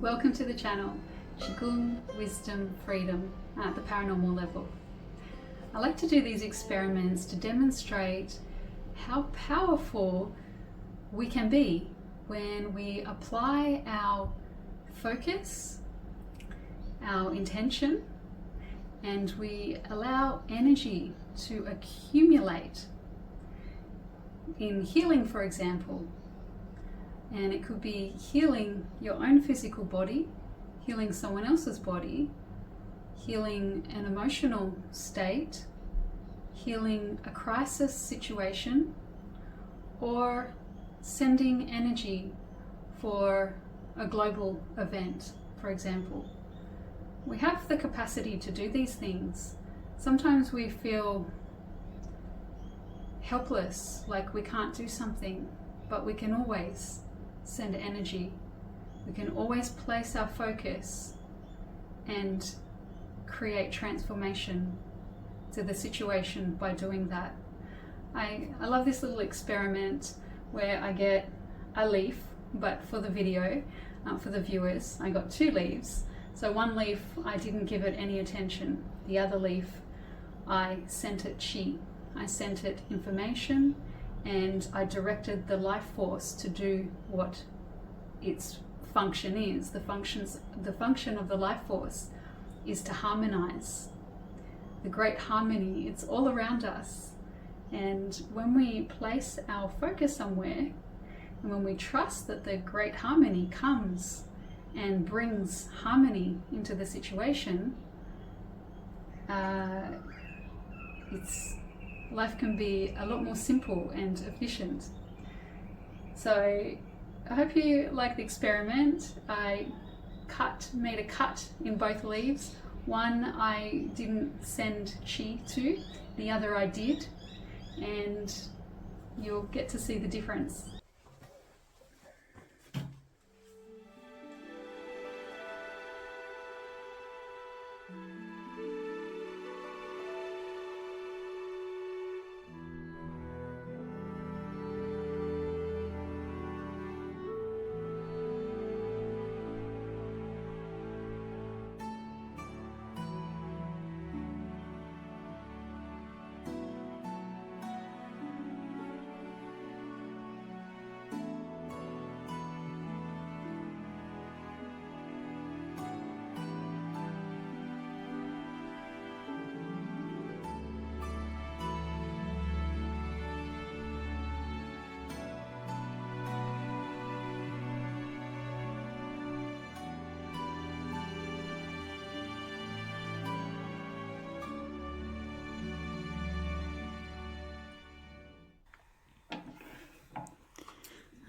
Welcome to the channel, Qigong, Wisdom, Freedom at the Paranormal level. I like to do these experiments to demonstrate how powerful we can be when we apply our focus, our intention, and we allow energy to accumulate in healing, for example. And it could be healing your own physical body, healing someone else's body, healing an emotional state, healing a crisis situation, or sending energy for a global event, for example. We have the capacity to do these things. Sometimes we feel helpless, like we can't do something, but we can always send energy. We can always place our focus and create transformation to the situation by doing that. I love this little experiment where I get a leaf, but for the video, for the viewers, I got 2 leaves. So one leaf, I didn't give it any attention. The other leaf, I sent it chi. I sent it information, and I directed the life force to do what its function is. The function of the life force is to harmonize. The great harmony, it's all around us. And when we place our focus somewhere, and when we trust that the great harmony comes and brings harmony into the situation, life can be a lot more simple and efficient. So I hope you like the experiment. I made a cut in both leaves. One I didn't send chi to, the other I did, and you'll get to see the difference.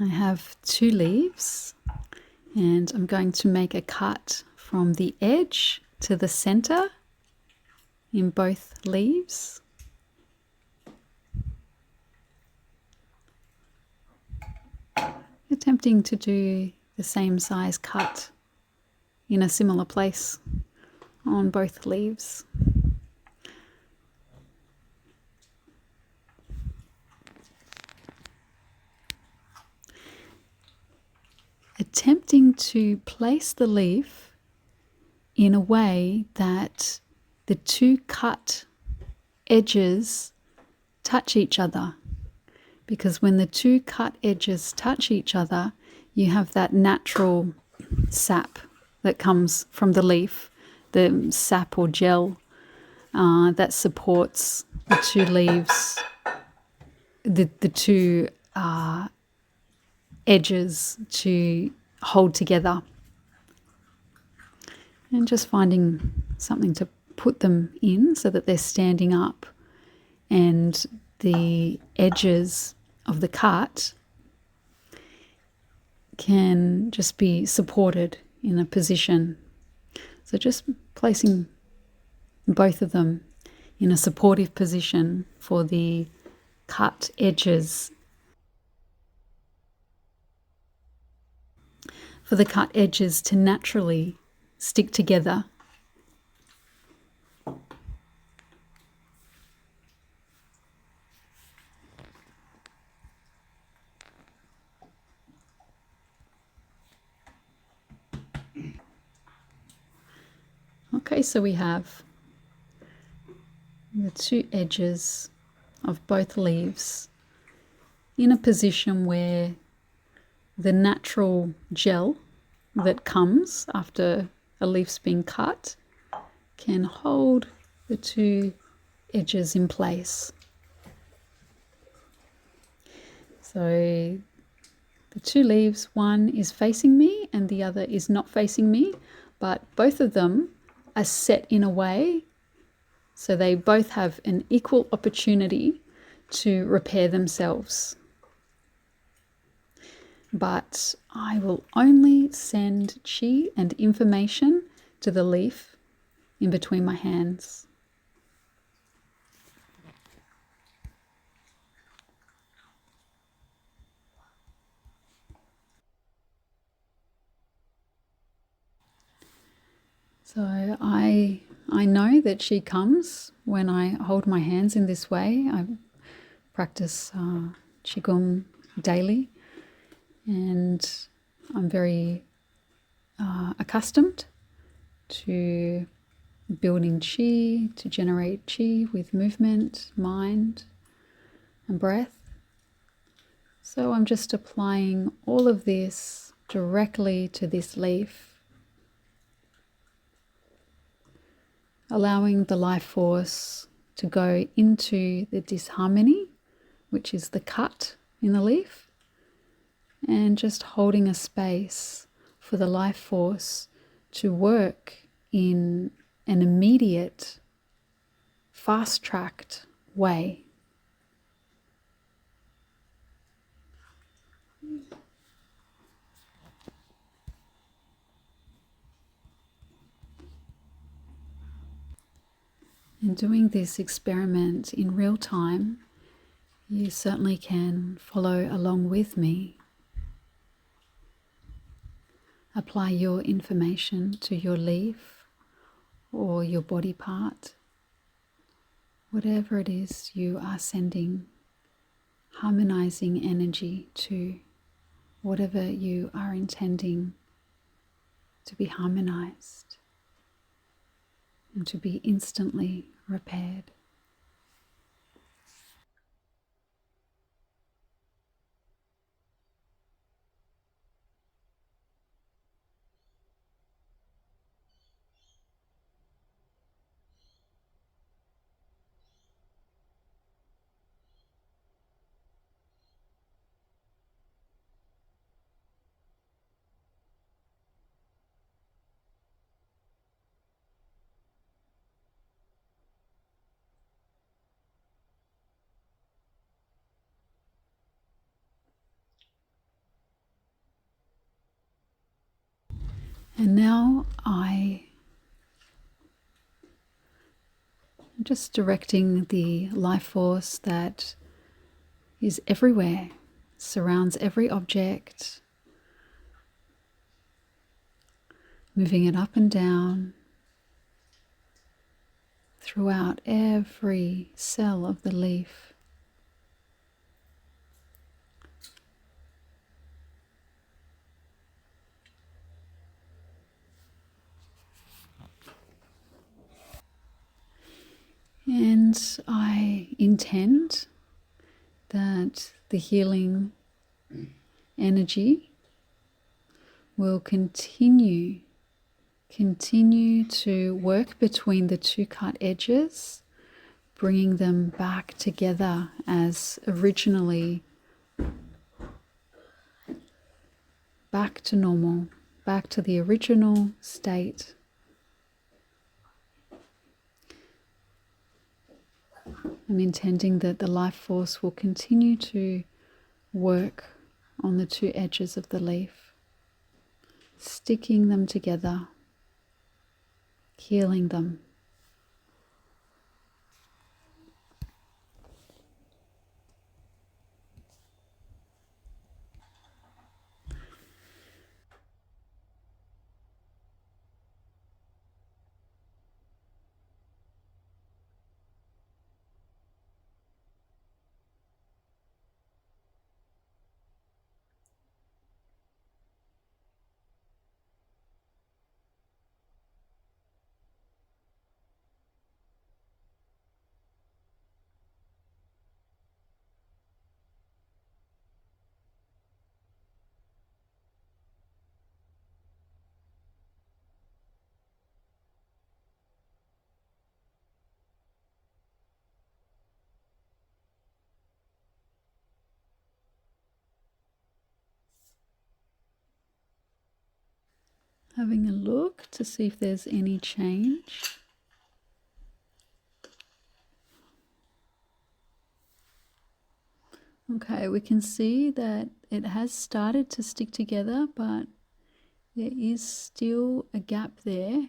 I have 2 leaves, and I'm going to make a cut from the edge to the center in both leaves. Attempting to do the same size cut in a similar place on both leaves. Attempting to place the leaf in a way that the 2 cut edges touch each other, because when the 2 cut edges touch each other, you have that natural sap that comes from the leaf, the sap or gel that supports the 2 leaves, the 2 edges to hold together, and just finding something to put them in so that they're standing up and the edges of the cut can just be supported in a position. So just placing both of them in a supportive position for the cut edges, to naturally stick together. Okay, so we have the two edges of both leaves in a position where the natural gel that comes after a leaf's been cut can hold the two edges in place. So the two leaves, one is facing me and the other is not facing me, but both of them are set in a way so they both have an equal opportunity to repair themselves. But I will only send chi and information to the leaf in between my hands. So I know that she comes when I hold my hands in this way. I practice Qigong daily, and I'm very accustomed to building qi, to generate qi with movement, mind, and breath. So I'm just applying all of this directly to this leaf, allowing the life force to go into the disharmony, which is the cut in the leaf, and just holding a space for the life force to work in an immediate, fast-tracked way. And doing this experiment in real time, you certainly can follow along with me. Apply your information to your leaf or your body part, whatever it is you are sending, harmonizing energy to, whatever you are intending to be harmonized and to be instantly repaired. And now I'm just directing the life force that is everywhere, surrounds every object, moving it up and down throughout every cell of the leaf. And I intend that the healing energy will continue to work between the two cut edges, bringing them back together as originally, back to normal, back to the original state. I'm intending that the life force will continue to work on the two edges of the leaf, sticking them together, healing them. Having a look to see if there's any change. Okay, we can see that it has started to stick together, but there is still a gap there.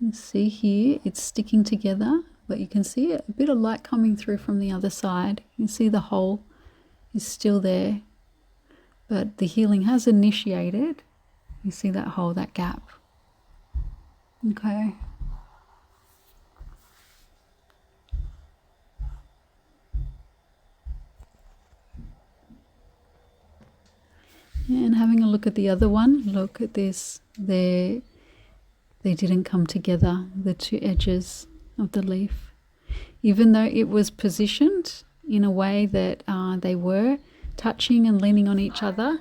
You see here, it's sticking together, but you can see a bit of light coming through from the other side. You can see the hole is still there, but the healing has initiated. You see that hole, that gap. Okay. And having a look at the other one, look at this. They didn't come together, the two edges of the leaf. Even though it was positioned in a way that they were touching and leaning on each other.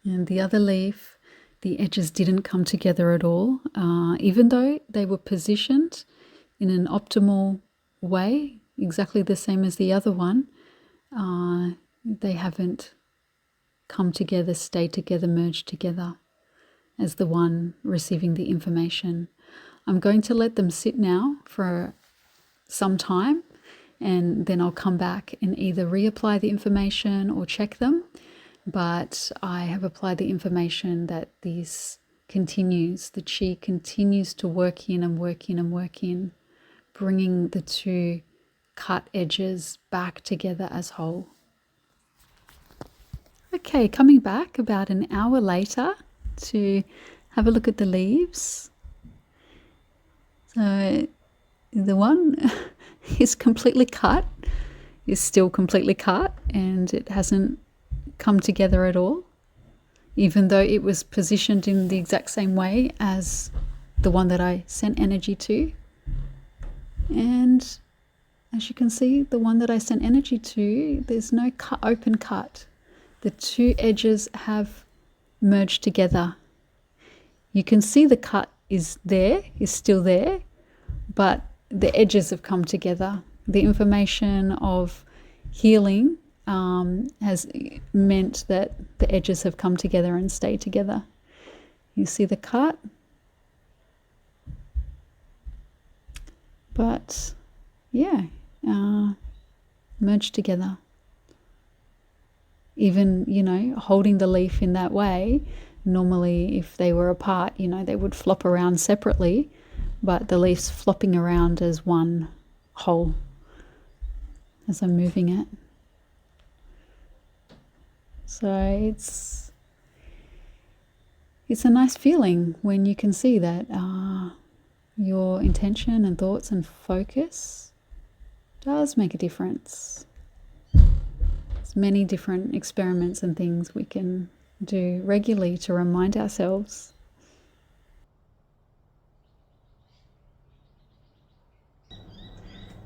And the other leaf, the edges didn't come together at all. Even though they were positioned in an optimal way, exactly the same as the other one, they haven't come together, stayed together, merged together as the one receiving the information. I'm going to let them sit now for some time, and then I'll come back and either reapply the information or check them. But I have applied the information that this continues, the chi continues to work in and work in and work in, bringing the two cut edges back together as whole. Okay, coming back about an hour later to have a look at the leaves. So the one is completely cut, is still completely cut, and it hasn't come together at all, even though it was positioned in the exact same way as the one that I sent energy to. And as you can see, the one that I sent energy to, there's no open cut. The two edges have merged together. You can see the cut is still there, but the edges have come together. The information of healing has meant that the edges have come together and stayed together. You see the cut, but yeah, merged together. Even, holding the leaf in that way, normally if they were apart, they would flop around separately, but the leaf's flopping around as one whole as I'm moving it. So it's a nice feeling when you can see that your intention and thoughts and focus does make a difference. There's many different experiments and things we can do regularly to remind ourselves.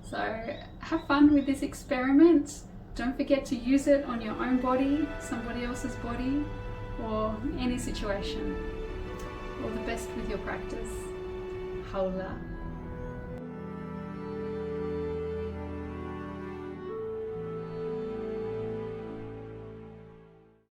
So have fun with this experiment. don't forget to use it on your own body, somebody else's body, or any situation. All the best with your practice. Haola.